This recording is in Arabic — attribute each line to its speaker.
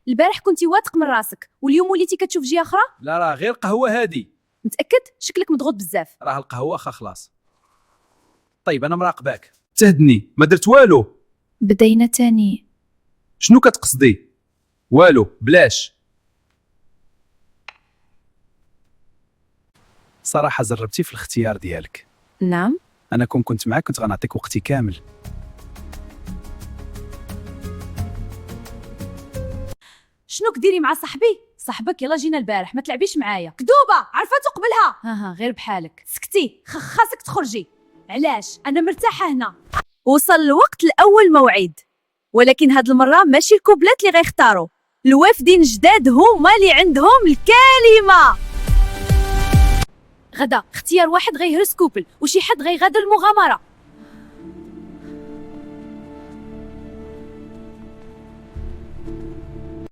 Speaker 1: البارح كنتي واثق من راسك واليوم وليتي كتشوف جهه اخرى.
Speaker 2: لا راه غير قهوه هادي.
Speaker 1: متاكد؟ شكلك مضغوط بزاف.
Speaker 2: راه القهوه خلاص. طيب انا مراقباك تهدني ما درت والو.
Speaker 1: بدينا تاني.
Speaker 2: شنو كتقصدي؟ والو بلاش. صراحه جربتي في الاختيار ديالك.
Speaker 1: نعم.
Speaker 2: انا كنت معاك كنت غنعطيك وقتي كامل.
Speaker 1: شنو كديري مع صاحبك يلا جينا البارح ما تلعبيش معايا. كذوبه عرفتو قبلها. ها غير بحالك. سكتي خاصك تخرجي. علاش؟ انا مرتاحه هنا. وصل الوقت الاول موعد، ولكن هاد المره ماشي الكوبلات اللي غيختاروا، الوافدين جداد هما اللي عندهم الكلمه. غدا اختيار واحد غيهرس كوبل وشي حد غيغادر المغامره.